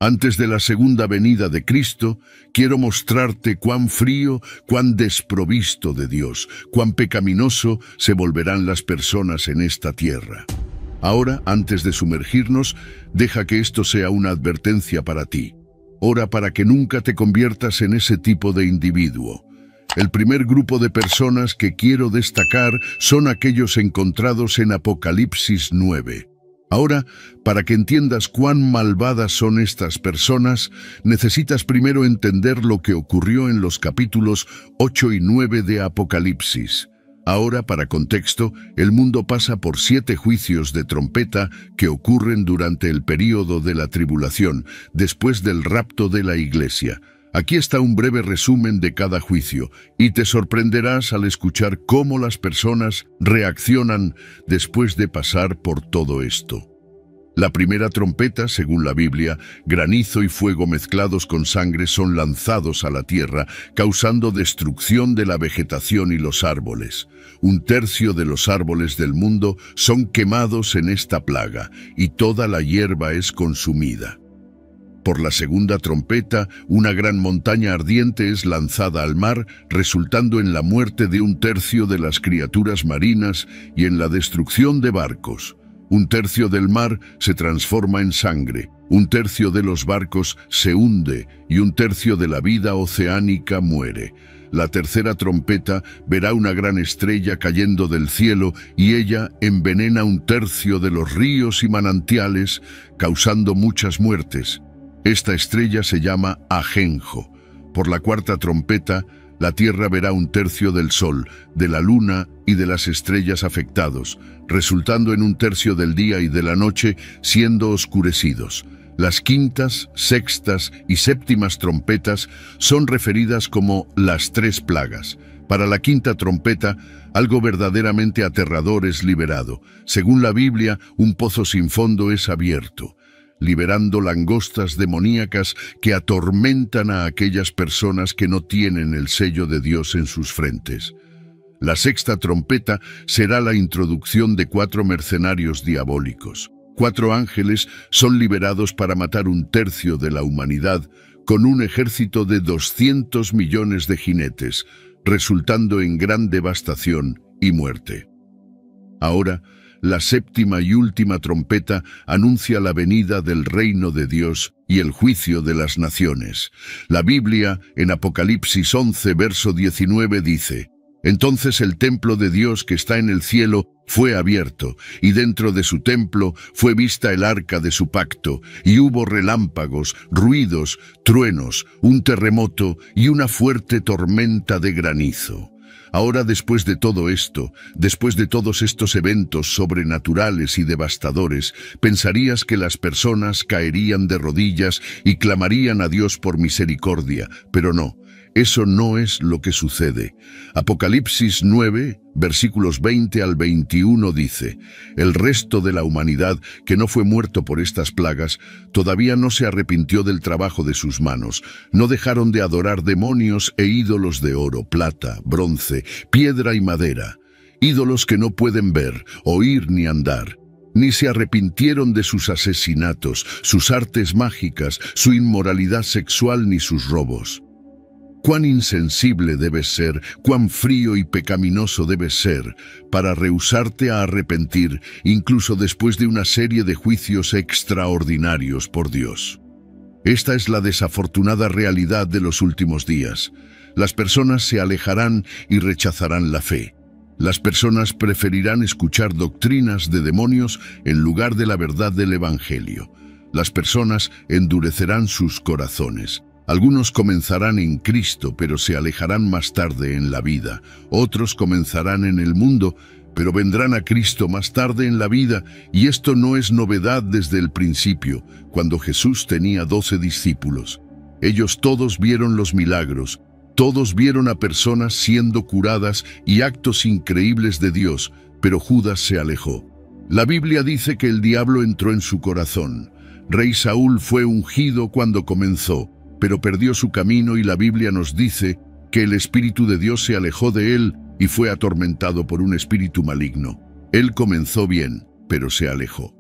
Antes de la segunda venida de Cristo, quiero mostrarte cuán frío, cuán desprovisto de Dios, cuán pecaminoso se volverán las personas en esta tierra. Ahora, antes de sumergirnos, deja que esto sea una advertencia para ti. Ora para que nunca te conviertas en ese tipo de individuo. El primer grupo de personas que quiero destacar son aquellos encontrados en Apocalipsis 9. Ahora, para que entiendas cuán malvadas son estas personas, necesitas primero entender lo que ocurrió en los capítulos 8 y 9 de Apocalipsis. Ahora, para contexto, el mundo pasa por 7 juicios de trompeta que ocurren durante el período de la tribulación, después del rapto de la iglesia. Aquí está un breve resumen de cada juicio, y te sorprenderás al escuchar cómo las personas reaccionan después de pasar por todo esto. La primera trompeta, según la Biblia, granizo y fuego mezclados con sangre son lanzados a la tierra, causando destrucción de la vegetación y los árboles. 1/3 de los árboles del mundo son quemados en esta plaga, y toda la hierba es consumida. Por la segunda trompeta, una gran montaña ardiente es lanzada al mar, resultando en la muerte de 1/3 de las criaturas marinas y en la destrucción de barcos. 1/3 del mar se transforma en sangre, 1/3 de los barcos se hunde y 1/3 de la vida oceánica muere. La tercera trompeta verá una gran estrella cayendo del cielo y ella envenena 1/3 de los ríos y manantiales, causando muchas muertes. Esta estrella se llama Ajenjo. Por la cuarta trompeta, la tierra verá 1/3 del sol, de la luna y de las estrellas afectados, resultando en 1/3 del día y de la noche siendo oscurecidos. Las quintas, sextas y séptimas trompetas son referidas como las 3 plagas. Para la quinta trompeta, algo verdaderamente aterrador es liberado. Según la Biblia, un pozo sin fondo es abierto, liberando langostas demoníacas que atormentan a aquellas personas que no tienen el sello de Dios en sus frentes. La sexta trompeta será la introducción de 4 mercenarios diabólicos. 4 ángeles son liberados para matar 1/3 de la humanidad con un ejército de 200 millones de jinetes, resultando en gran devastación y muerte. Ahora, la séptima y última trompeta anuncia la venida del reino de Dios y el juicio de las naciones. La Biblia, en Apocalipsis 11, verso 19, dice: «Entonces el templo de Dios que está en el cielo fue abierto, y dentro de su templo fue vista el arca de su pacto, y hubo relámpagos, ruidos, truenos, un terremoto y una fuerte tormenta de granizo». Ahora, después de todo esto, después de todos estos eventos sobrenaturales y devastadores, pensarías que las personas caerían de rodillas y clamarían a Dios por misericordia, pero no. Eso no es lo que sucede. Apocalipsis 9, versículos 20 al 21 dice: «El resto de la humanidad que no fue muerto por estas plagas todavía no se arrepintió del trabajo de sus manos. No dejaron de adorar demonios e ídolos de oro, plata, bronce, piedra y madera, ídolos que no pueden ver, oír ni andar. Ni se arrepintieron de sus asesinatos, sus artes mágicas, su inmoralidad sexual ni sus robos». Cuán insensible debes ser, cuán frío y pecaminoso debes ser para rehusarte a arrepentir, incluso después de una serie de juicios extraordinarios por Dios. Esta es la desafortunada realidad de los últimos días. Las personas se alejarán y rechazarán la fe. Las personas preferirán escuchar doctrinas de demonios en lugar de la verdad del Evangelio. Las personas endurecerán sus corazones. Algunos comenzarán en Cristo, pero se alejarán más tarde en la vida. Otros comenzarán en el mundo, pero vendrán a Cristo más tarde en la vida, y esto no es novedad desde el principio, cuando Jesús tenía 12 discípulos. Ellos todos vieron los milagros, todos vieron a personas siendo curadas y actos increíbles de Dios, pero Judas se alejó. La Biblia dice que el diablo entró en su corazón. Rey Saúl fue ungido cuando comenzó, pero perdió su camino, y la Biblia nos dice que el Espíritu de Dios se alejó de él y fue atormentado por un espíritu maligno. Él comenzó bien, pero se alejó.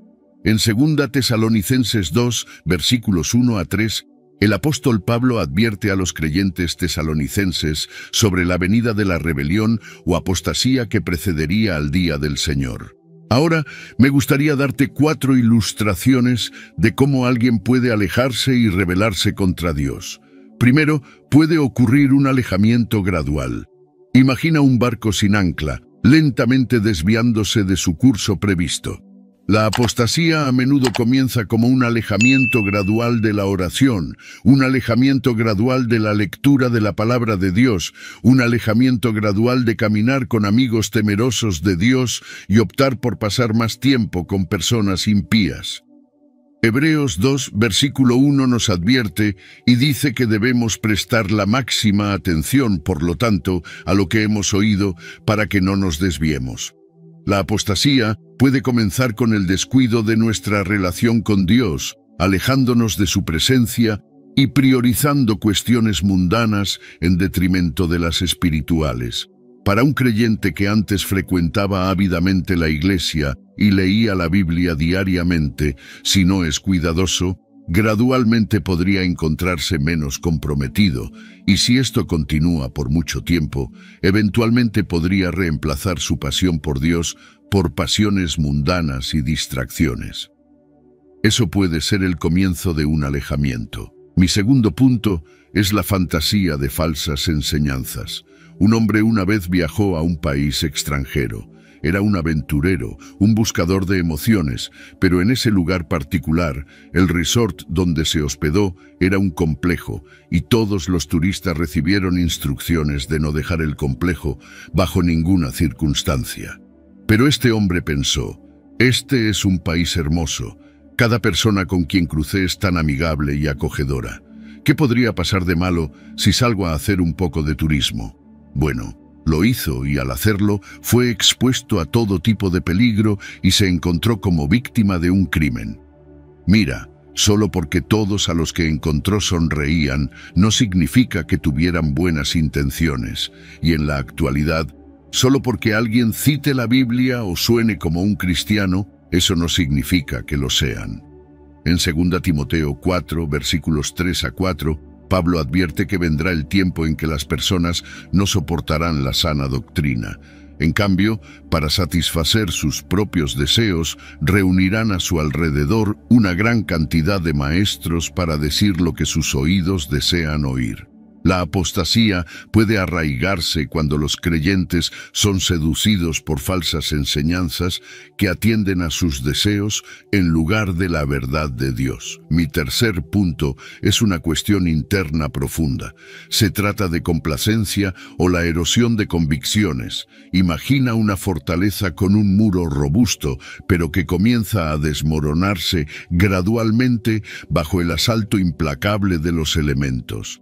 En 2 Tesalonicenses 2, versículos 1 a 3, el apóstol Pablo advierte a los creyentes tesalonicenses sobre la venida de la rebelión o apostasía que precedería al día del Señor. Ahora, me gustaría darte 4 ilustraciones de cómo alguien puede alejarse y rebelarse contra Dios. Primero, puede ocurrir un alejamiento gradual. Imagina un barco sin ancla, lentamente desviándose de su curso previsto. La apostasía a menudo comienza como un alejamiento gradual de la oración, un alejamiento gradual de la lectura de la palabra de Dios, un alejamiento gradual de caminar con amigos temerosos de Dios y optar por pasar más tiempo con personas impías. Hebreos 2, versículo 1 nos advierte y dice que debemos prestar la máxima atención, por lo tanto, a lo que hemos oído para que no nos desviemos. La apostasía puede comenzar con el descuido de nuestra relación con Dios, alejándonos de su presencia y priorizando cuestiones mundanas en detrimento de las espirituales. Para un creyente que antes frecuentaba ávidamente la iglesia y leía la Biblia diariamente, si no es cuidadoso, gradualmente podría encontrarse menos comprometido, y si esto continúa por mucho tiempo, eventualmente podría reemplazar su pasión por Dios por pasiones mundanas y distracciones. Eso puede ser el comienzo de un alejamiento. Mi segundo punto es la fantasía de falsas enseñanzas. Un hombre una vez viajó a un país extranjero. Era un aventurero, un buscador de emociones, pero en ese lugar particular, el resort donde se hospedó era un complejo, y todos los turistas recibieron instrucciones de no dejar el complejo bajo ninguna circunstancia. Pero este hombre pensó, este es un país hermoso, cada persona con quien crucé es tan amigable y acogedora. ¿Qué podría pasar de malo si salgo a hacer un poco de turismo? Bueno, lo hizo y al hacerlo fue expuesto a todo tipo de peligro y se encontró como víctima de un crimen. Mira, solo porque todos a los que encontró sonreían no significa que tuvieran buenas intenciones, y en la actualidad, solo porque alguien cite la Biblia o suene como un cristiano, eso no significa que lo sean. En 2 Timoteo 4, versículos 3 a 4, Pablo advierte que vendrá el tiempo en que las personas no soportarán la sana doctrina. En cambio, para satisfacer sus propios deseos, reunirán a su alrededor una gran cantidad de maestros para decir lo que sus oídos desean oír. La apostasía puede arraigarse cuando los creyentes son seducidos por falsas enseñanzas que atienden a sus deseos en lugar de la verdad de Dios. Mi tercer punto es una cuestión interna profunda. Se trata de complacencia o la erosión de convicciones. Imagina una fortaleza con un muro robusto, pero que comienza a desmoronarse gradualmente bajo el asalto implacable de los elementos.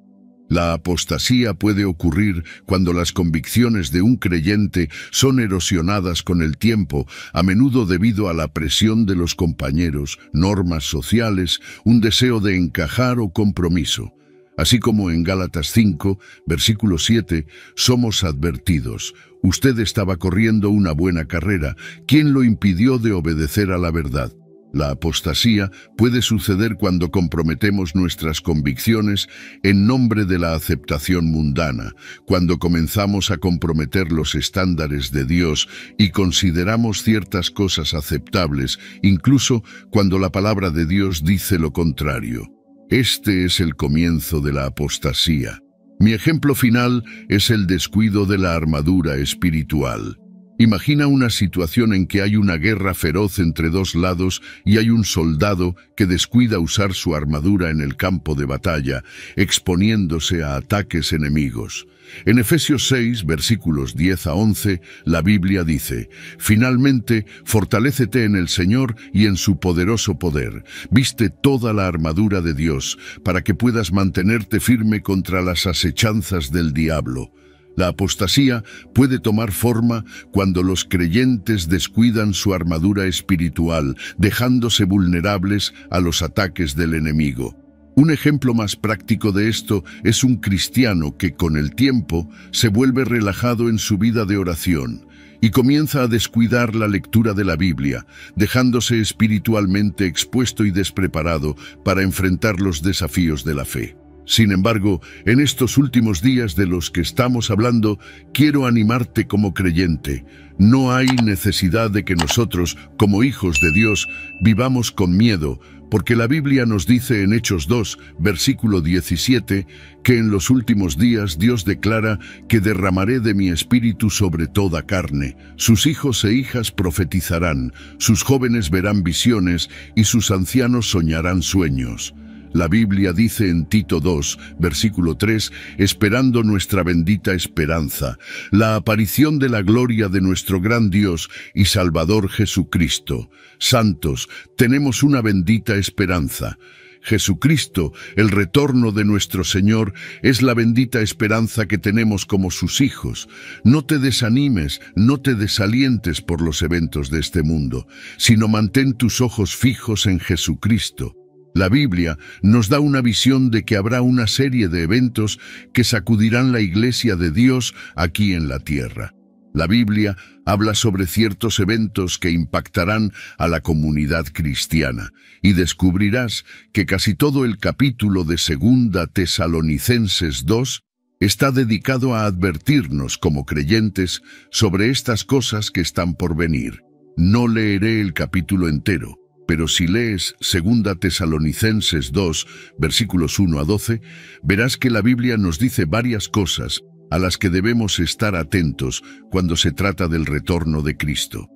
La apostasía puede ocurrir cuando las convicciones de un creyente son erosionadas con el tiempo, a menudo debido a la presión de los compañeros, normas sociales, un deseo de encajar o compromiso. Así como en Gálatas 5, versículo 7, somos advertidos. Usted estaba corriendo una buena carrera. ¿Quién lo impidió de obedecer a la verdad? La apostasía puede suceder cuando comprometemos nuestras convicciones en nombre de la aceptación mundana, cuando comenzamos a comprometer los estándares de Dios y consideramos ciertas cosas aceptables, incluso cuando la palabra de Dios dice lo contrario. Este es el comienzo de la apostasía. Mi ejemplo final es el descuido de la armadura espiritual. Imagina una situación en que hay una guerra feroz entre dos lados y hay un soldado que descuida usar su armadura en el campo de batalla, exponiéndose a ataques enemigos. En Efesios 6, versículos 10 a 11, la Biblia dice, «Finalmente, fortalécete en el Señor y en su poderoso poder. Viste toda la armadura de Dios, para que puedas mantenerte firme contra las acechanzas del diablo». La apostasía puede tomar forma cuando los creyentes descuidan su armadura espiritual, dejándose vulnerables a los ataques del enemigo. Un ejemplo más práctico de esto es un cristiano que con el tiempo se vuelve relajado en su vida de oración. y comienza a descuidar la lectura de la Biblia, dejándose espiritualmente expuesto y despreparado para enfrentar los desafíos de la fe. Sin embargo, en estos últimos días de los que estamos hablando, quiero animarte como creyente. No hay necesidad de que nosotros, como hijos de Dios, vivamos con miedo, porque la Biblia nos dice en Hechos 2, versículo 17, que en los últimos días Dios declara que derramaré de mi espíritu sobre toda carne. Sus hijos e hijas profetizarán, sus jóvenes verán visiones y sus ancianos soñarán sueños. La Biblia dice en Tito 2, versículo 3, esperando nuestra bendita esperanza, la aparición de la gloria de nuestro gran Dios y Salvador Jesucristo. Santos, tenemos una bendita esperanza. Jesucristo, el retorno de nuestro Señor, es la bendita esperanza que tenemos como sus hijos. No te desanimes, no te desalientes por los eventos de este mundo, sino mantén tus ojos fijos en Jesucristo. La Biblia nos da una visión de que habrá una serie de eventos que sacudirán la Iglesia de Dios aquí en la tierra. La Biblia habla sobre ciertos eventos que impactarán a la comunidad cristiana, y descubrirás que casi todo el capítulo de 2 Tesalonicenses 2 está dedicado a advertirnos como creyentes sobre estas cosas que están por venir. No leeré el capítulo entero, pero si lees 2 Tesalonicenses 2, versículos 1 a 12, verás que la Biblia nos dice varias cosas a las que debemos estar atentos cuando se trata del retorno de Cristo.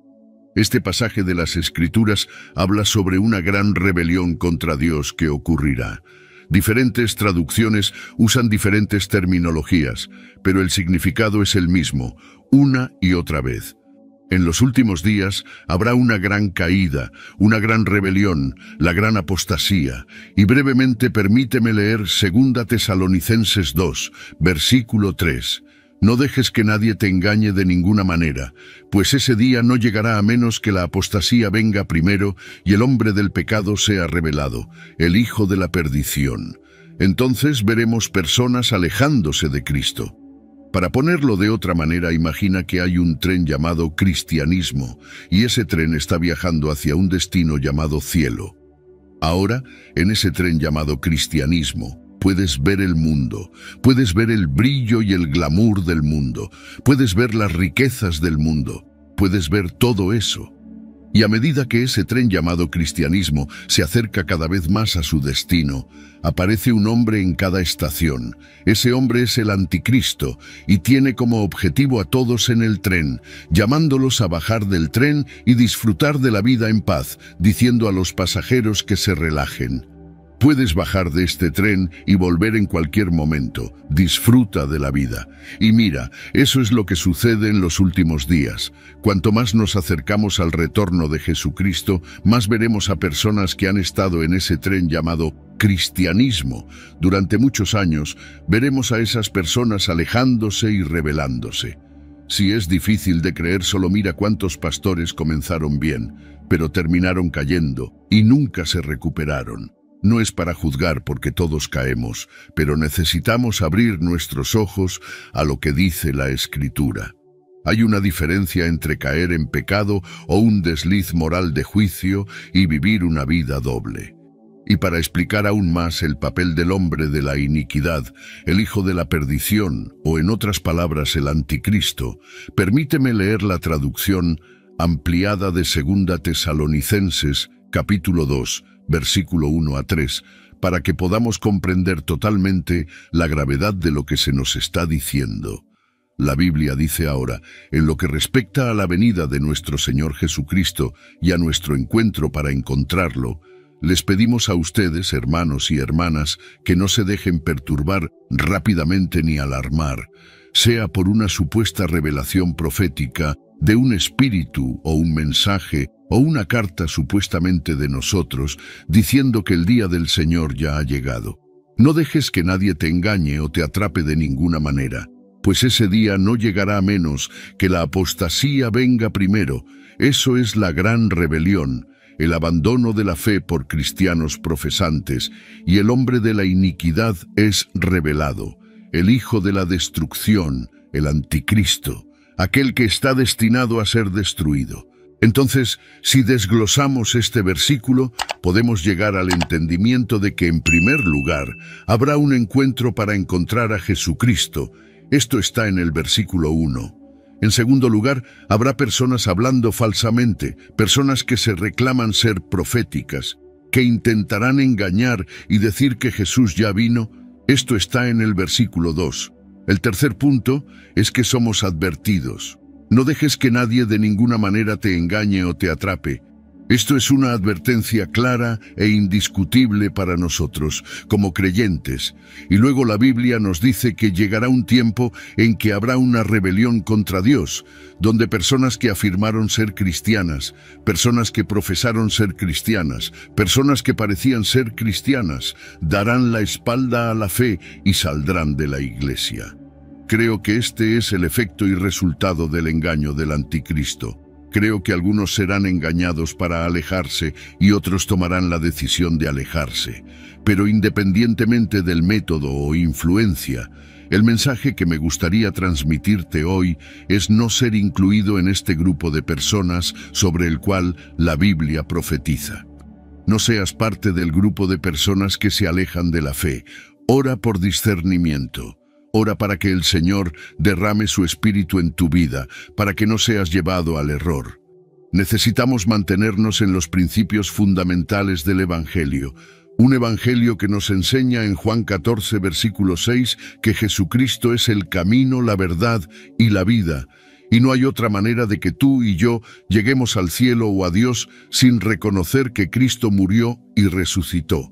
Este pasaje de las Escrituras habla sobre una gran rebelión contra Dios que ocurrirá. Diferentes traducciones usan diferentes terminologías, pero el significado es el mismo, una y otra vez. En los últimos días habrá una gran caída, una gran rebelión, la gran apostasía. Y brevemente permíteme leer 2 Tesalonicenses 2, versículo 3. No dejes que nadie te engañe de ninguna manera, pues ese día no llegará a menos que la apostasía venga primero y el hombre del pecado sea revelado, el hijo de la perdición. Entonces veremos personas alejándose de Cristo. Para ponerlo de otra manera, imagina que hay un tren llamado cristianismo, y ese tren está viajando hacia un destino llamado cielo. Ahora, en ese tren llamado cristianismo, puedes ver el mundo, puedes ver el brillo y el glamour del mundo, puedes ver las riquezas del mundo, puedes ver todo eso. Y a medida que ese tren llamado cristianismo se acerca cada vez más a su destino, aparece un hombre en cada estación. Ese hombre es el anticristo y tiene como objetivo a todos en el tren, llamándolos a bajar del tren y disfrutar de la vida en paz, diciendo a los pasajeros que se relajen. Puedes bajar de este tren y volver en cualquier momento. Disfruta de la vida. Y mira, eso es lo que sucede en los últimos días. Cuanto más nos acercamos al retorno de Jesucristo, más veremos a personas que han estado en ese tren llamado cristianismo. Durante muchos años, veremos a esas personas alejándose y rebelándose. Si es difícil de creer, solo mira cuántos pastores comenzaron bien, pero terminaron cayendo y nunca se recuperaron. No es para juzgar porque todos caemos, pero necesitamos abrir nuestros ojos a lo que dice la Escritura. Hay una diferencia entre caer en pecado o un desliz moral de juicio y vivir una vida doble. Y para explicar aún más el papel del hombre de la iniquidad, el hijo de la perdición, o en otras palabras el anticristo, permíteme leer la traducción ampliada de 2 Tesalonicenses, capítulo 2, versículo 1 a 3, para que podamos comprender totalmente la gravedad de lo que se nos está diciendo. La Biblia dice ahora, en lo que respecta a la venida de nuestro Señor Jesucristo y a nuestro encuentro para encontrarlo, les pedimos a ustedes, hermanos y hermanas, que no se dejen perturbar rápidamente ni alarmar, sea por una supuesta revelación profética de un espíritu o un mensaje o una carta supuestamente de nosotros, diciendo que el día del Señor ya ha llegado. No dejes que nadie te engañe o te atrape de ninguna manera, pues ese día no llegará a menos que la apostasía venga primero. Eso es la gran rebelión, el abandono de la fe por cristianos profesantes, y el hombre de la iniquidad es revelado, el hijo de la destrucción, el anticristo. aquel que está destinado a ser destruido. Entonces, si desglosamos este versículo, podemos llegar al entendimiento de que, en primer lugar, habrá un encuentro para encontrar a Jesucristo. Esto está en el versículo 1. En segundo lugar, habrá personas hablando falsamente, personas que se reclaman ser proféticas, que intentarán engañar y decir que Jesús ya vino. Esto está en el versículo 2. El tercer punto es que somos advertidos. No dejes que nadie de ninguna manera te engañe o te atrape. Esto es una advertencia clara e indiscutible para nosotros, como creyentes. Y luego la Biblia nos dice que llegará un tiempo en que habrá una rebelión contra Dios, donde personas que afirmaron ser cristianas, personas que profesaron ser cristianas, personas que parecían ser cristianas, darán la espalda a la fe y saldrán de la iglesia. Creo que este es el efecto y resultado del engaño del anticristo. Creo que algunos serán engañados para alejarse y otros tomarán la decisión de alejarse. Pero independientemente del método o influencia, el mensaje que me gustaría transmitirte hoy es no ser incluido en este grupo de personas sobre el cual la Biblia profetiza. No seas parte del grupo de personas que se alejan de la fe. Ora por discernimiento. Ora para que el Señor derrame su espíritu en tu vida, para que no seas llevado al error. Necesitamos mantenernos en los principios fundamentales del Evangelio. Un Evangelio que nos enseña en Juan 14, versículo 6, que Jesucristo es el camino, la verdad y la vida. Y no hay otra manera de que tú y yo lleguemos al cielo o a Dios sin reconocer que Cristo murió y resucitó.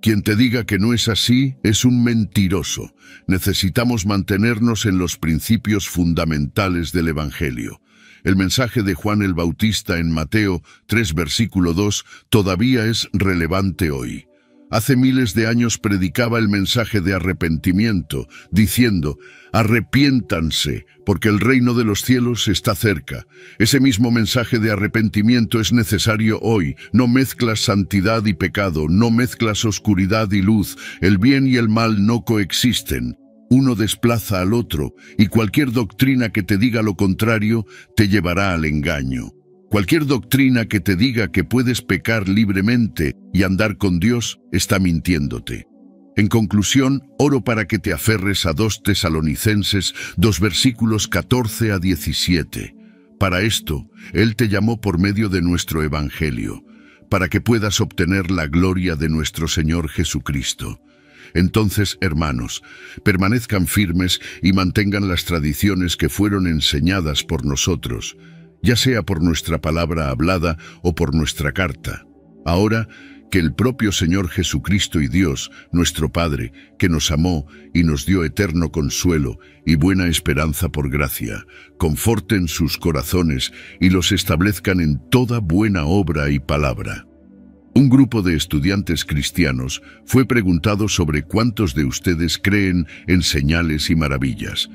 Quien te diga que no es así es un mentiroso. Necesitamos mantenernos en los principios fundamentales del Evangelio. El mensaje de Juan el Bautista en Mateo 3, versículo 2, todavía es relevante hoy. Hace miles de años predicaba el mensaje de arrepentimiento, diciendo: arrepiéntanse, porque el reino de los cielos está cerca. Ese mismo mensaje de arrepentimiento es necesario hoy. No mezclas santidad y pecado, no mezclas oscuridad y luz. El bien y el mal no coexisten. Uno desplaza al otro, y cualquier doctrina que te diga lo contrario te llevará al engaño. Cualquier doctrina que te diga que puedes pecar libremente y andar con Dios está mintiéndote. En conclusión, oro para que te aferres a 2 Tesalonicenses 2 versículos 14 a 17. Para esto, Él te llamó por medio de nuestro Evangelio, para que puedas obtener la gloria de nuestro Señor Jesucristo. Entonces, hermanos, permanezcan firmes y mantengan las tradiciones que fueron enseñadas por nosotros, ya sea por nuestra palabra hablada o por nuestra carta. Ahora, que el propio Señor Jesucristo y Dios, nuestro Padre, que nos amó y nos dio eterno consuelo y buena esperanza por gracia, conforten sus corazones y los establezcan en toda buena obra y palabra. Un grupo de estudiantes cristianos fue preguntado sobre cuántos de ustedes creen en señales y maravillas.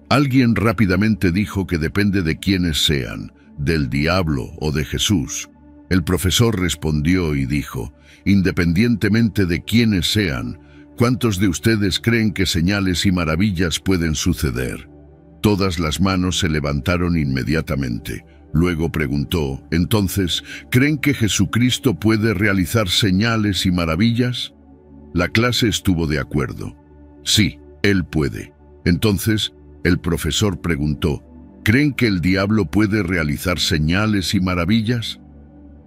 Alguien rápidamente dijo que depende de quiénes sean, del diablo o de Jesús. El profesor respondió y dijo: independientemente de quiénes sean, ¿cuántos de ustedes creen que señales y maravillas pueden suceder? Todas las manos se levantaron inmediatamente. Luego preguntó: entonces, ¿creen que Jesucristo puede realizar señales y maravillas? La clase estuvo de acuerdo. Sí, Él puede. Entonces, el profesor preguntó: ¿creen que el diablo puede realizar señales y maravillas?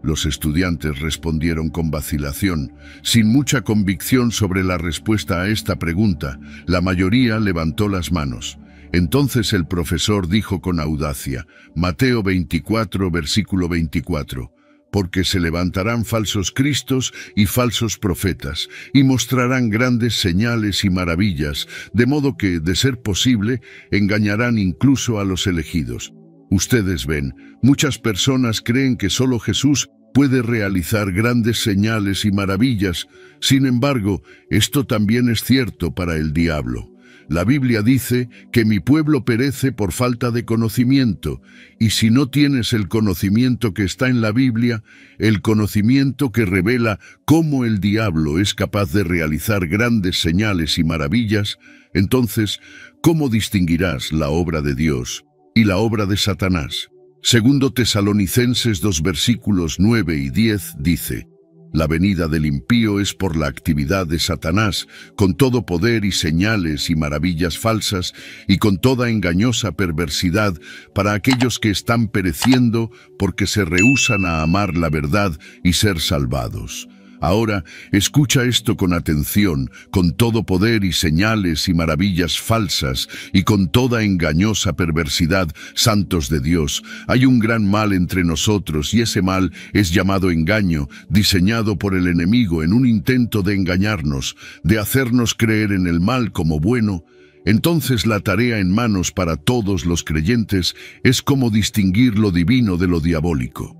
Los estudiantes respondieron con vacilación, sin mucha convicción sobre la respuesta a esta pregunta. La mayoría levantó las manos. Entonces el profesor dijo con audacia, Mateo 24, versículo 24, porque se levantarán falsos cristos y falsos profetas, y mostrarán grandes señales y maravillas, de modo que, de ser posible, engañarán incluso a los elegidos. Ustedes ven, muchas personas creen que solo Jesús puede realizar grandes señales y maravillas. Sin embargo, esto también es cierto para el diablo. La Biblia dice que mi pueblo perece por falta de conocimiento, y si no tienes el conocimiento que está en la Biblia, el conocimiento que revela cómo el diablo es capaz de realizar grandes señales y maravillas, entonces, ¿cómo distinguirás la obra de Dios y la obra de Satanás. Segundo Tesalonicenses 2 versículos 9 y 10 dice: la venida del impío es por la actividad de Satanás, con todo poder y señales y maravillas falsas, y con toda engañosa perversidad para aquellos que están pereciendo porque se rehúsan a amar la verdad y ser salvados. Ahora, escucha esto con atención: con todo poder y señales y maravillas falsas, y con toda engañosa perversidad, santos de Dios, hay un gran mal entre nosotros, y ese mal es llamado engaño, diseñado por el enemigo en un intento de engañarnos, de hacernos creer en el mal como bueno. Entonces la tarea en manos para todos los creyentes es cómo distinguir lo divino de lo diabólico.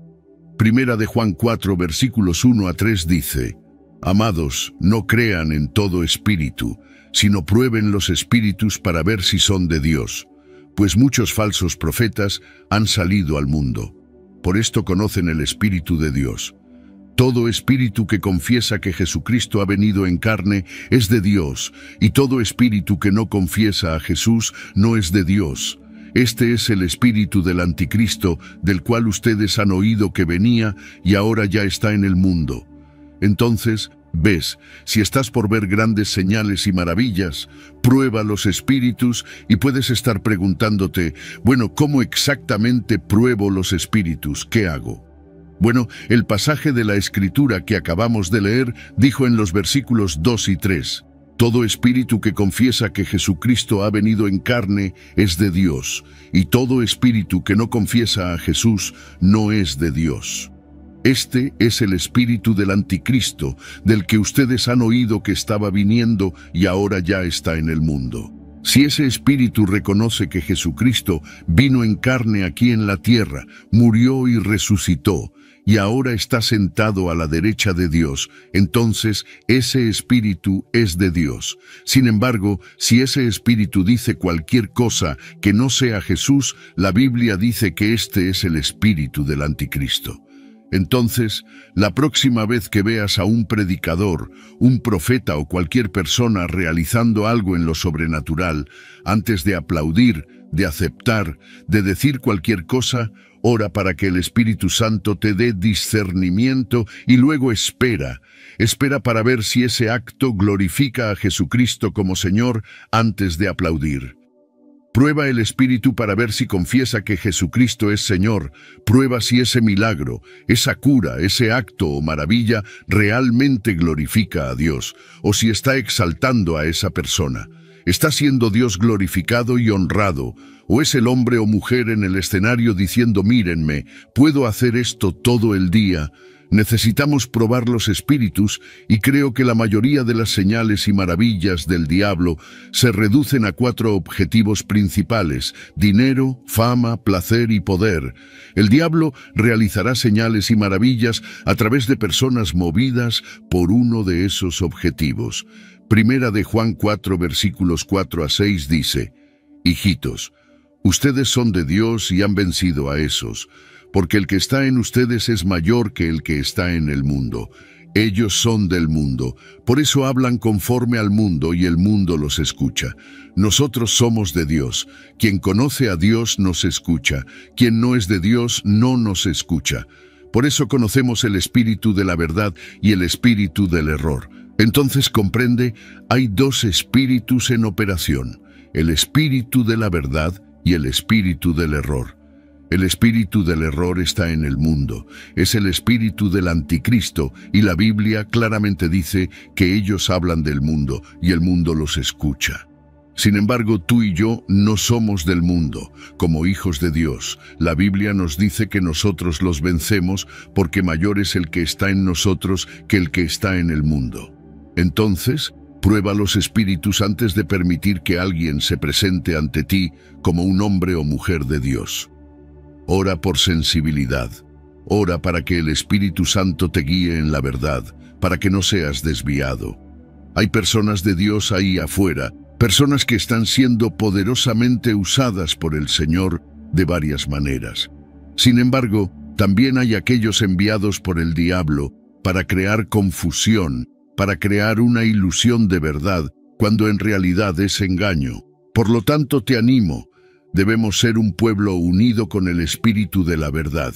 Primera de Juan 4 versículos 1 a 3 dice: amados, no crean en todo espíritu, sino prueben los espíritus para ver si son de Dios, pues muchos falsos profetas han salido al mundo. Por esto conocen el Espíritu de Dios. Todo espíritu que confiesa que Jesucristo ha venido en carne es de Dios, y todo espíritu que no confiesa a Jesús no es de Dios. Este es el espíritu del anticristo, del cual ustedes han oído que venía y ahora ya está en el mundo. Entonces, ves, si estás por ver grandes señales y maravillas, prueba los espíritus, y puedes estar preguntándote: bueno, ¿cómo exactamente pruebo los espíritus? ¿Qué hago? Bueno, el pasaje de la Escritura que acabamos de leer dijo en los versículos 2 y 3: todo espíritu que confiesa que Jesucristo ha venido en carne es de Dios, y todo espíritu que no confiesa a Jesús no es de Dios. Este es el espíritu del anticristo, del que ustedes han oído que estaba viniendo y ahora ya está en el mundo. Si ese espíritu reconoce que Jesucristo vino en carne aquí en la tierra, murió y resucitó, y ahora está sentado a la derecha de Dios, entonces ese espíritu es de Dios. Sin embargo, si ese espíritu dice cualquier cosa que no sea Jesús, la Biblia dice que este es el espíritu del anticristo. Entonces, la próxima vez que veas a un predicador, un profeta o cualquier persona realizando algo en lo sobrenatural, antes de aplaudir, de aceptar, de decir cualquier cosa, ora para que el Espíritu Santo te dé discernimiento y luego espera para ver si ese acto glorifica a Jesucristo como Señor antes de aplaudir. Prueba el Espíritu para ver si confiesa que Jesucristo es Señor. Prueba si ese milagro, esa cura, ese acto o maravilla realmente glorifica a Dios, o si está exaltando a esa persona. ¿Está siendo Dios glorificado y honrado? ¿O es el hombre o mujer en el escenario diciendo: mírenme, puedo hacer esto todo el día? Necesitamos probar los espíritus, y creo que la mayoría de las señales y maravillas del diablo se reducen a 4 objetivos principales: dinero, fama, placer y poder. El diablo realizará señales y maravillas a través de personas movidas por uno de esos objetivos. Primera de Juan 4 versículos 4 a 6 dice: hijitos, ustedes son de Dios y han vencido a esos, porque el que está en ustedes es mayor que el que está en el mundo. Ellos son del mundo, por eso hablan conforme al mundo y el mundo los escucha. Nosotros somos de Dios. Quien conoce a Dios nos escucha. Quien no es de Dios no nos escucha. Por eso conocemos el espíritu de la verdad y el espíritu del error. Entonces comprende, hay 2 espíritus en operación: el espíritu de la verdad y el espíritu del error. El espíritu del error está en el mundo, es el espíritu del anticristo, y la Biblia claramente dice que ellos hablan del mundo y el mundo los escucha. Sin embargo, tú y yo no somos del mundo. Como hijos de Dios, la Biblia nos dice que nosotros los vencemos porque mayor es el que está en nosotros que el que está en el mundo. Entonces, prueba los espíritus antes de permitir que alguien se presente ante ti como un hombre o mujer de Dios. Ora por sensibilidad. Ora para que el Espíritu Santo te guíe en la verdad, para que no seas desviado. Hay personas de Dios ahí afuera, personas que están siendo poderosamente usadas por el Señor de varias maneras. Sin embargo, también hay aquellos enviados por el diablo para crear confusión, para crear una ilusión de verdad, cuando en realidad es engaño. Por lo tanto, te animo, Debemos ser un pueblo unido con el Espíritu de la verdad.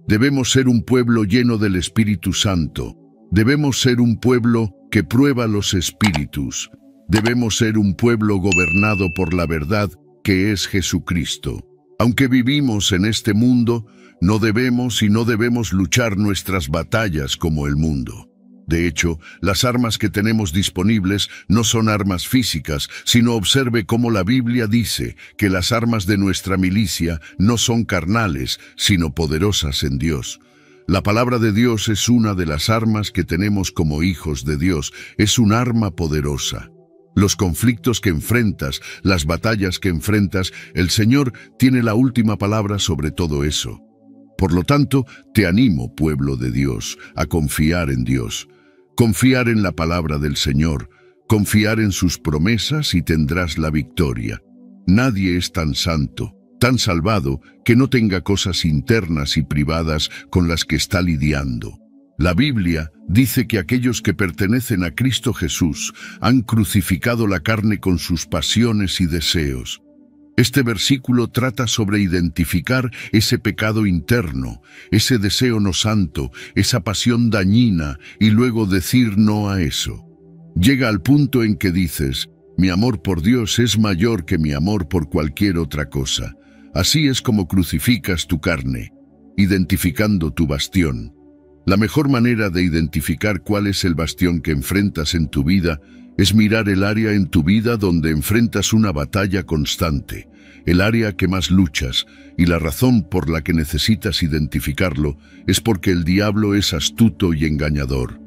Debemos ser un pueblo lleno del Espíritu Santo. Debemos ser un pueblo que prueba los espíritus. Debemos ser un pueblo gobernado por la verdad, que es Jesucristo. Aunque vivimos en este mundo, no debemos luchar nuestras batallas como el mundo. De hecho, las armas que tenemos disponibles no son armas físicas, sino observe cómo la Biblia dice que las armas de nuestra milicia no son carnales, sino poderosas en Dios. La palabra de Dios es una de las armas que tenemos como hijos de Dios, es un arma poderosa. Los conflictos que enfrentas, las batallas que enfrentas, el Señor tiene la última palabra sobre todo eso. Por lo tanto, te animo, pueblo de Dios, a confiar en Dios. Confiar en la palabra del Señor, confiar en sus promesas y tendrás la victoria. Nadie es tan santo, tan salvado, que no tenga cosas internas y privadas con las que está lidiando. La Biblia dice que aquellos que pertenecen a Cristo Jesús han crucificado la carne con sus pasiones y deseos. Este versículo trata sobre identificar ese pecado interno, ese deseo no santo, esa pasión dañina, y luego decir no a eso. Llega al punto en que dices, mi amor por Dios es mayor que mi amor por cualquier otra cosa. Así es como crucificas tu carne, identificando tu bastión. La mejor manera de identificar cuál es el bastión que enfrentas en tu vida es mirar el área en tu vida donde enfrentas una batalla constante, el área que más luchas, y la razón por la que necesitas identificarlo es porque el diablo es astuto y engañador.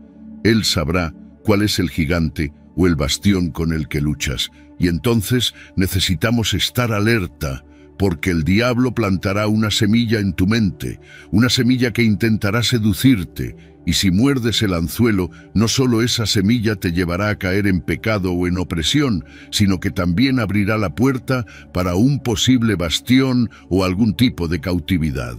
Él sabrá cuál es el gigante o el bastión con el que luchas, y entonces necesitamos estar alerta, porque el diablo plantará una semilla en tu mente, una semilla que intentará seducirte, y si muerdes el anzuelo, no solo esa semilla te llevará a caer en pecado o en opresión, sino que también abrirá la puerta para un posible bastión o algún tipo de cautividad.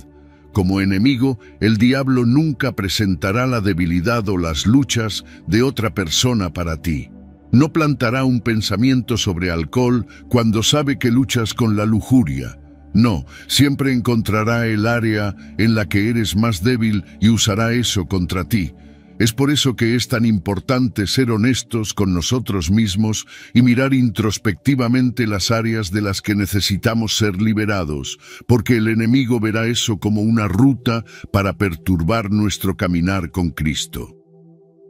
Como enemigo, el diablo nunca presentará la debilidad o las luchas de otra persona para ti. No plantará un pensamiento sobre alcohol cuando sabe que luchas con la lujuria. No, siempre encontrará el área en la que eres más débil y usará eso contra ti. Es por eso que es tan importante ser honestos con nosotros mismos y mirar introspectivamente las áreas de las que necesitamos ser liberados, porque el enemigo verá eso como una ruta para perturbar nuestro caminar con Cristo.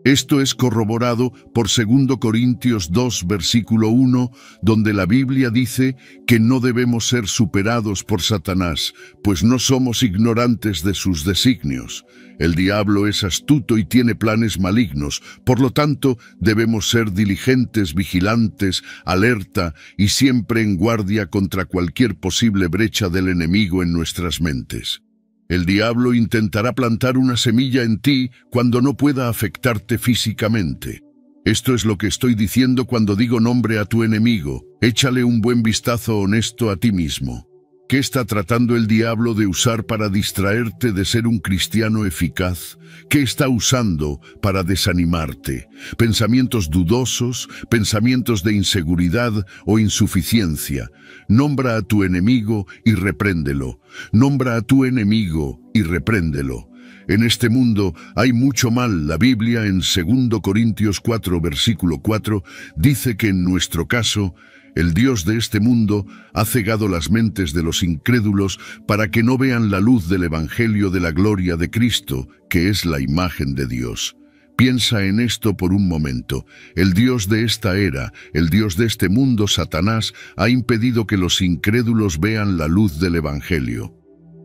Esto es corroborado por 2 Corintios 2, versículo 1, donde la Biblia dice que no debemos ser superados por Satanás, pues no somos ignorantes de sus designios. El diablo es astuto y tiene planes malignos, por lo tanto, debemos ser diligentes, vigilantes, alerta y siempre en guardia contra cualquier posible brecha del enemigo en nuestras mentes. El diablo intentará plantar una semilla en ti cuando no pueda afectarte físicamente. Esto es lo que estoy diciendo cuando digo nombre a tu enemigo. Échale un buen vistazo honesto a ti mismo. ¿Qué está tratando el diablo de usar para distraerte de ser un cristiano eficaz? ¿Qué está usando para desanimarte? ¿Pensamientos dudosos, pensamientos de inseguridad o insuficiencia? Nombra a tu enemigo y repréndelo. Nombra a tu enemigo y repréndelo. En este mundo hay mucho mal. La Biblia en 2 Corintios 4, versículo 4, dice que en nuestro caso, el Dios de este mundo ha cegado las mentes de los incrédulos para que no vean la luz del Evangelio de la gloria de Cristo, que es la imagen de Dios. Piensa en esto por un momento. El Dios de esta era, el Dios de este mundo, Satanás, ha impedido que los incrédulos vean la luz del Evangelio.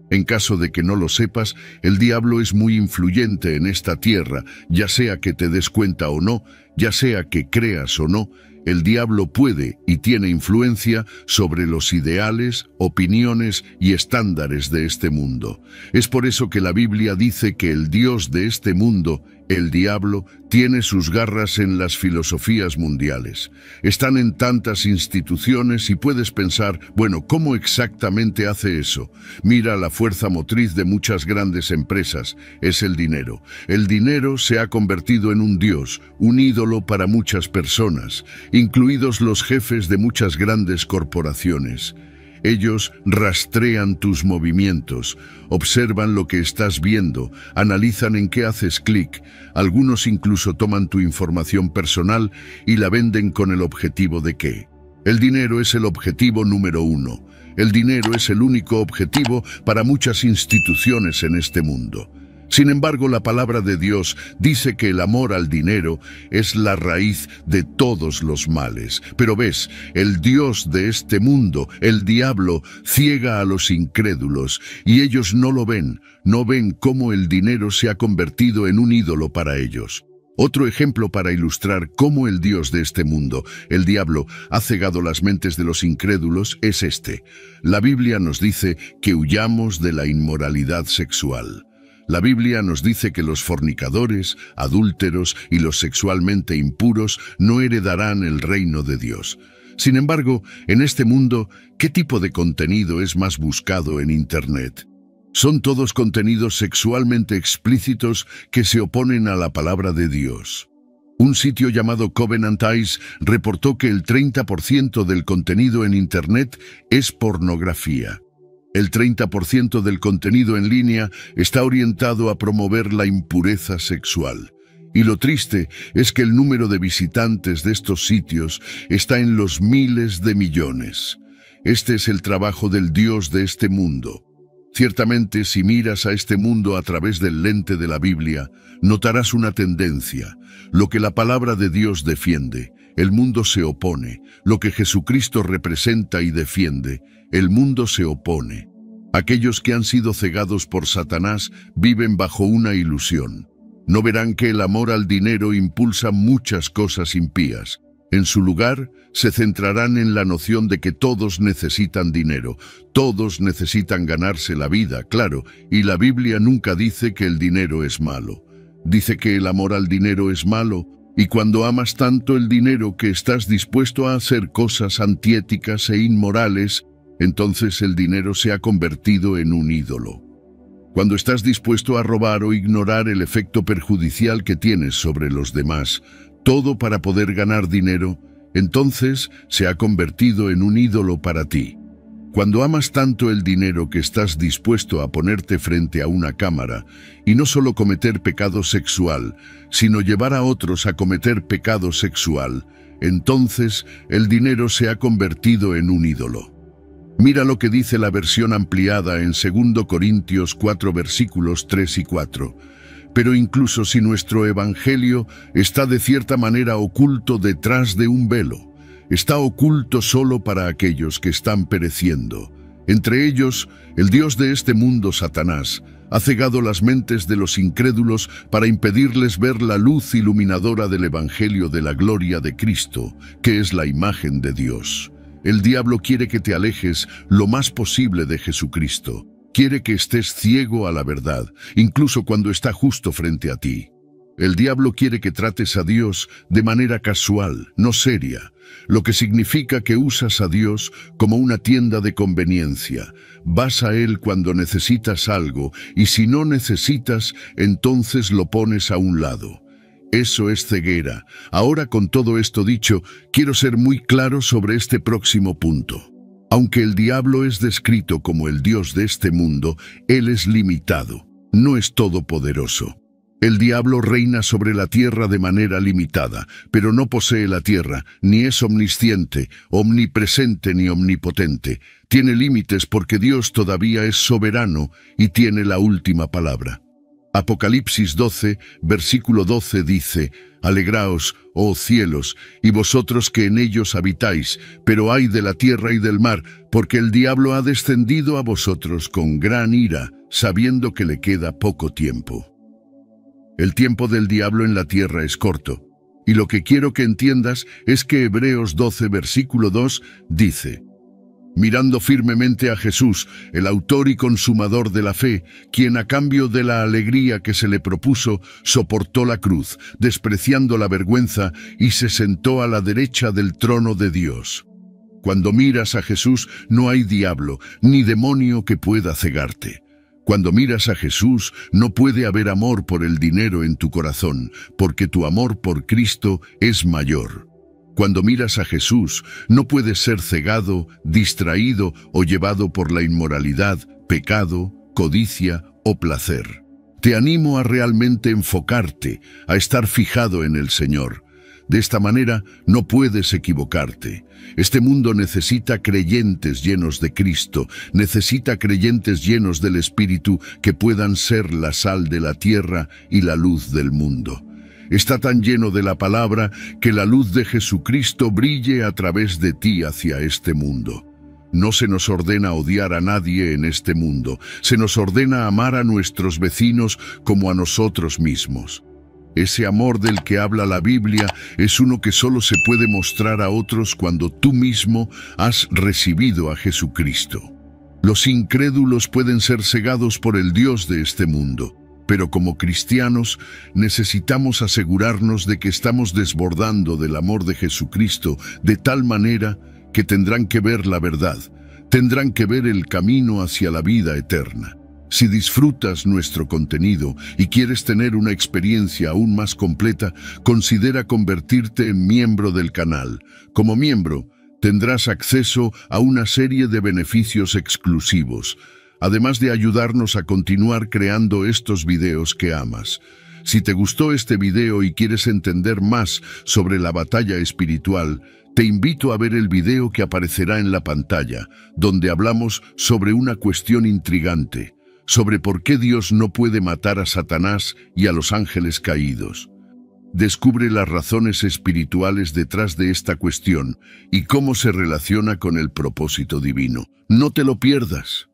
En caso de que no lo sepas, el diablo es muy influyente en esta tierra, ya sea que te des cuenta o no, ya sea que creas o no. El diablo puede y tiene influencia sobre los ideales, opiniones y estándares de este mundo. Es por eso que la Biblia dice que el Dios de este mundo, el diablo, tiene sus garras en las filosofías mundiales. Están en tantas instituciones y puedes pensar, bueno, ¿cómo exactamente hace eso? Mira la fuerza motriz de muchas grandes empresas, es el dinero. El dinero se ha convertido en un dios, un ídolo para muchas personas, incluidos los jefes de muchas grandes corporaciones. Ellos rastrean tus movimientos, observan lo que estás viendo, analizan en qué haces clic. Algunos incluso toman tu información personal y la venden con el objetivo de que el dinero es el objetivo número uno. El dinero es el único objetivo para muchas instituciones en este mundo. Sin embargo, la palabra de Dios dice que el amor al dinero es la raíz de todos los males. Pero ves, el Dios de este mundo, el diablo, ciega a los incrédulos, y ellos no lo ven, no ven cómo el dinero se ha convertido en un ídolo para ellos. Otro ejemplo para ilustrar cómo el Dios de este mundo, el diablo, ha cegado las mentes de los incrédulos es este. La Biblia nos dice que huyamos de la inmoralidad sexual. La Biblia nos dice que los fornicadores, adúlteros y los sexualmente impuros no heredarán el reino de Dios. Sin embargo, en este mundo, ¿qué tipo de contenido es más buscado en Internet? Son todos contenidos sexualmente explícitos que se oponen a la palabra de Dios. Un sitio llamado Covenant Eyes reportó que el 30% del contenido en Internet es pornografía. El 30% del contenido en línea está orientado a promover la impureza sexual. Y lo triste es que el número de visitantes de estos sitios está en los miles de millones. Este es el trabajo del Dios de este mundo. Ciertamente, si miras a este mundo a través del lente de la Biblia, notarás una tendencia. Lo que la palabra de Dios defiende, el mundo se opone. Lo que Jesucristo representa y defiende, el mundo se opone. Aquellos que han sido cegados por Satanás viven bajo una ilusión. No verán que el amor al dinero impulsa muchas cosas impías. En su lugar, se centrarán en la noción de que todos necesitan dinero, todos necesitan ganarse la vida, claro, y la Biblia nunca dice que el dinero es malo. Dice que el amor al dinero es malo, y cuando amas tanto el dinero que estás dispuesto a hacer cosas antiéticas e inmorales, entonces el dinero se ha convertido en un ídolo. Cuando estás dispuesto a robar o ignorar el efecto perjudicial que tienes sobre los demás, todo para poder ganar dinero, entonces se ha convertido en un ídolo para ti. Cuando amas tanto el dinero que estás dispuesto a ponerte frente a una cámara y no solo cometer pecado sexual, sino llevar a otros a cometer pecado sexual, entonces el dinero se ha convertido en un ídolo. Mira lo que dice la versión ampliada en 2 Corintios 4 versículos 3 y 4. Pero incluso si nuestro evangelio está de cierta manera oculto detrás de un velo, está oculto solo para aquellos que están pereciendo. Entre ellos, el Dios de este mundo, Satanás, ha cegado las mentes de los incrédulos para impedirles ver la luz iluminadora del evangelio de la gloria de Cristo, que es la imagen de Dios. El diablo quiere que te alejes lo más posible de Jesucristo. Quiere que estés ciego a la verdad, incluso cuando está justo frente a ti. El diablo quiere que trates a Dios de manera casual, no seria, lo que significa que usas a Dios como una tienda de conveniencia. Vas a Él cuando necesitas algo, y si no necesitas, entonces lo pones a un lado. Eso es ceguera. Ahora, con todo esto dicho, quiero ser muy claro sobre este próximo punto. Aunque el diablo es descrito como el Dios de este mundo, él es limitado, no es todopoderoso. El diablo reina sobre la tierra de manera limitada, pero no posee la tierra, ni es omnisciente, omnipresente ni omnipotente. Tiene límites porque Dios todavía es soberano y tiene la última palabra. Apocalipsis 12, versículo 12 dice: «Alegraos, oh cielos, y vosotros que en ellos habitáis, pero ay de la tierra y del mar, porque el diablo ha descendido a vosotros con gran ira, sabiendo que le queda poco tiempo». El tiempo del diablo en la tierra es corto, y lo que quiero que entiendas es que Hebreos 12, versículo 2 dice: «Mirando firmemente a Jesús, el autor y consumador de la fe, quien a cambio de la alegría que se le propuso, soportó la cruz, despreciando la vergüenza, y se sentó a la derecha del trono de Dios». Cuando miras a Jesús, no hay diablo, ni demonio que pueda cegarte. Cuando miras a Jesús, no puede haber amor por el dinero en tu corazón, porque tu amor por Cristo es mayor. Cuando miras a Jesús, no puedes ser cegado, distraído o llevado por la inmoralidad, pecado, codicia o placer. Te animo a realmente enfocarte, a estar fijado en el Señor. De esta manera no puedes equivocarte. Este mundo necesita creyentes llenos de Cristo, necesita creyentes llenos del Espíritu que puedan ser la sal de la tierra y la luz del mundo. Está tan lleno de la palabra que la luz de Jesucristo brille a través de ti hacia este mundo. No se nos ordena odiar a nadie en este mundo, se nos ordena amar a nuestros vecinos como a nosotros mismos. Ese amor del que habla la Biblia es uno que solo se puede mostrar a otros cuando tú mismo has recibido a Jesucristo. Los incrédulos pueden ser cegados por el Dios de este mundo, pero como cristianos necesitamos asegurarnos de que estamos desbordando del amor de Jesucristo de tal manera que tendrán que ver la verdad, tendrán que ver el camino hacia la vida eterna. Si disfrutas nuestro contenido y quieres tener una experiencia aún más completa, considera convertirte en miembro del canal. Como miembro, tendrás acceso a una serie de beneficios exclusivos, además de ayudarnos a continuar creando estos videos que amas. Si te gustó este video y quieres entender más sobre la batalla espiritual, te invito a ver el video que aparecerá en la pantalla, donde hablamos sobre una cuestión intrigante, sobre por qué Dios no puede matar a Satanás y a los ángeles caídos. Descubre las razones espirituales detrás de esta cuestión y cómo se relaciona con el propósito divino. No te lo pierdas.